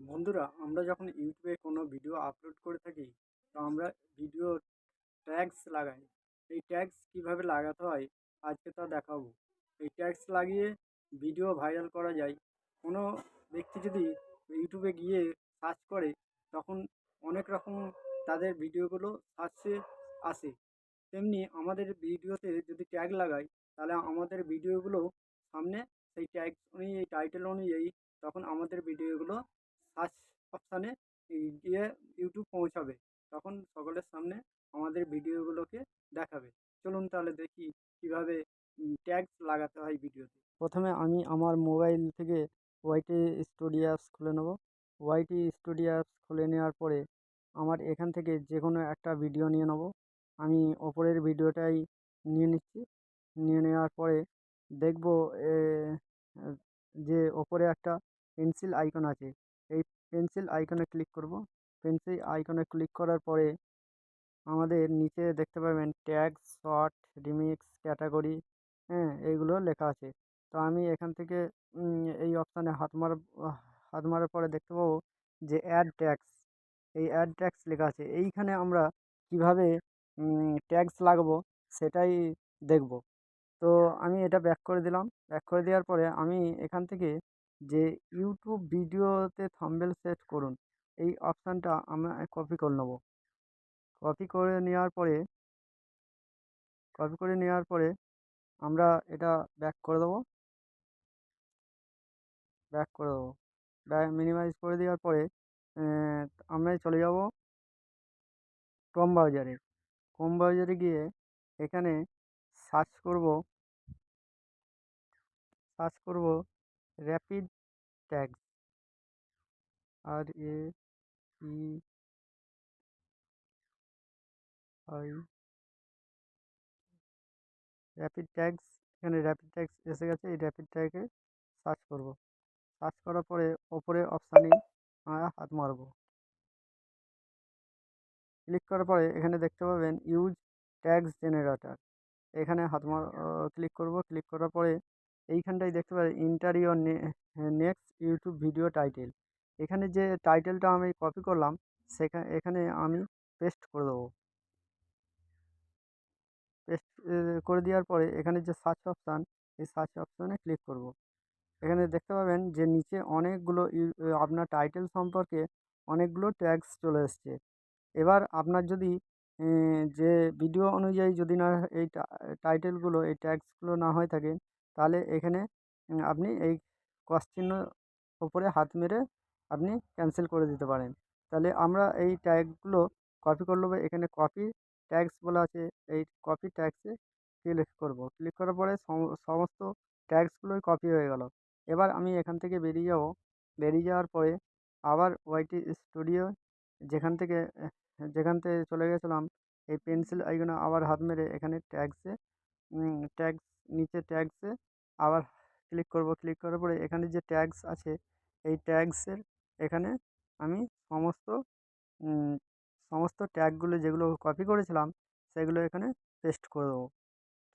বন্ধুরা, আমরা যখন ইউটিউবে কোনো ভিডিও আপলোড করে থাকি, তো আমরা ভিডিও ট্যাগস লাগাই। এই ট্যাগস কিভাবে লাগাতে হয় আজকে তা দেখাবো। এই ট্যাগস লাগিয়ে ভিডিও ভাইরাল করা যায়। কোনো ব্যক্তি যদি ইউটিউবে গিয়ে সার্চ করে, তখন অনেক রকম তাদের ভিডিওগুলো সার্চে আসে। তেমনি আমাদের ভিডিওতে যদি ট্যাগ লাগাই, তাহলে আমাদের ভিডিওগুলো সামনে সেই ট্যাগ অনুযায়ী, টাইটেল অনুযায়ী, তখন আমাদের ভিডিওগুলো সার্চ অপশানে গিয়ে ইউটিউব পৌঁছাবে। তখন সকলের সামনে আমাদের ভিডিওগুলোকে দেখাবে। চলুন তাহলে দেখি কিভাবে ট্যাগ লাগাতে হয় ভিডিওতে। প্রথমে আমি আমার মোবাইল থেকে ওয়াইটি স্টুডিও অ্যাপস খুলে নেব। ওয়াইটি স্টুডিও অ্যাপস খুলে নেওয়ার পরে আমার এখান থেকে যে কোনো একটা ভিডিও নিয়ে নেব। আমি ওপরের ভিডিওটাই নিয়ে নিচ্ছি। নিয়ে নেওয়ার পরে দেখব এ যে ওপরে একটা পেন্সিল আইকন আছে। এই পেন্সিল আইকনে ক্লিক করব। পেন্সিল আইকনে ক্লিক করার পরে আমাদের নিচে দেখতে পাবেন ট্যাগ, শর্ট, রিমিক্স, ক্যাটাগরি, হ্যাঁ, এইগুলো লেখা আছে। তো আমি এখান থেকে এই অপশানে হাত মারার পরে দেখতে পাবো যে অ্যাড ট্যাগস, এই অ্যাড ট্যাগস লেখা আছে। এইখানে আমরা কিভাবে ট্যাগস লাগাবো সেটাই দেখব। তো আমি এটা ব্যাক করে দিলাম। ব্যাক করে দেওয়ার পরে আমি এখান থেকে যে ইউটিউব ভিডিওতে থাম্বনেল সেট করুন, এই অপশানটা আমরা কপি করে নেব। কপি করে নেওয়ার পরে কপি করে নেওয়ার পরে আমরা এটা ব্যাক করে দেবো। ব্যাক করে দেবো মিনিমাইজ করে দেওয়ার পরে আমরা চলে যাব ক্রোম ব্রাউজারে। ক্রোম ব্রাউজারে গিয়ে এখানে সার্চ করব rapid tags, RAPI rapid tags. এখানে র্যাপিড ট্যাগস এসে গেছে। এই র্যাপিড ট্যাগে সার্চ করব। সার্চ করার পরে ওপরে অপশানে আমরা হাত মারব। ক্লিক করার পরে এখানে দেখতে পাবেন ইউজ ট্যাগস জেনারেটর। এখানে ক্লিক করব। ক্লিক করার পরে এইখানটায় দেখতে পাবেন inter your next YouTube video title. এখানে যে টাইটেলটা আমি কপি করলাম, এখানে আমি পেস্ট করে দেবো। পেস্ট করে দেওয়ার পরে এখানে যে সার্চ অপশান, এই সার্চ অপশানে ক্লিক করব। এখানে দেখতে পাবেন যে নিচে অনেকগুলো আপনার টাইটেল সম্পর্কে অনেকগুলো ট্যাগস চলে এসছে। এবার আপনার যদি যে ভিডিও অনুযায়ী যদি না এই টাইটেলগুলো, এই ট্যাগসগুলো না হয়ে থাকে, তাহলে এখানে আপনি এই ক্রস চিহ্ন ওপরে হাত মেরে আপনি ক্যান্সেল করে দিতে পারেন। তাহলে আমরা এই ট্যাগগুলো কপি করে নেবো। এখানে কপি ট্যাগস বলা আছে, এই কপি ট্যাগসে ক্লিক করব। ক্লিক করার পরে সমস্ত ট্যাগসগুলোই কপি হয়ে গেল। এবার আমি এখান থেকে বেরিয়ে যাব। বেরিয়ে যাওয়ার পরে আবার ওয়াইটি স্টুডিও যেখান থেকে চলে গেছিলাম, এই পেন্সিল আইকনে আবার হাত মেরে এখানে ট্যাগস, নিচে ট্যাগসে আবার ক্লিক করব। ক্লিক করার পরে এখানে যে ট্যাগস আছে, এই ট্যাগসের এখানে আমি সমস্ত উম, সমস্ত ট্যাগগুলো যেগুলো কপি করেছিলাম, সেগুলো এখানে পেস্ট করে দেবো।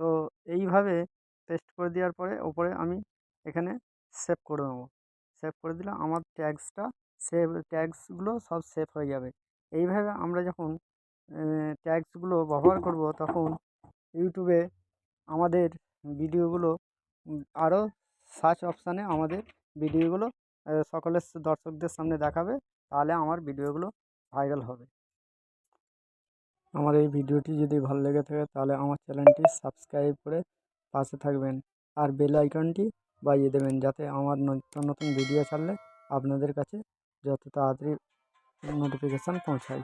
তো এইভাবে পেস্ট করে দেওয়ার পরে ওপরে আমি এখানে সেভ করে নেবো। সেভ করে দিলে আমার ট্যাগসগুলো সব সেভ হয়ে যাবে। এইভাবে আমরা যখন ট্যাগসগুলো ব্যবহার করব, তখন ইউটিউবে আমাদের ভিডিওগুলো আরও সার্চ অপশানে আমাদের ভিডিওগুলো সকলের দর্শকদের সামনে দেখাবে। তাহলে আমার ভিডিওগুলো ভাইরাল হবে। আমার এই ভিডিওটি যদি ভালো লেগে থাকে, তাহলে আমার চ্যানেলটি সাবস্ক্রাইব করে পাশে থাকবেন আর বেল আইকনটি বাজিয়ে দেবেন, যাতে আমার নতুন নতুন ভিডিও ছাড়লে আপনাদের কাছে যত তাড়াতাড়ি নোটিফিকেশান পৌঁছায়।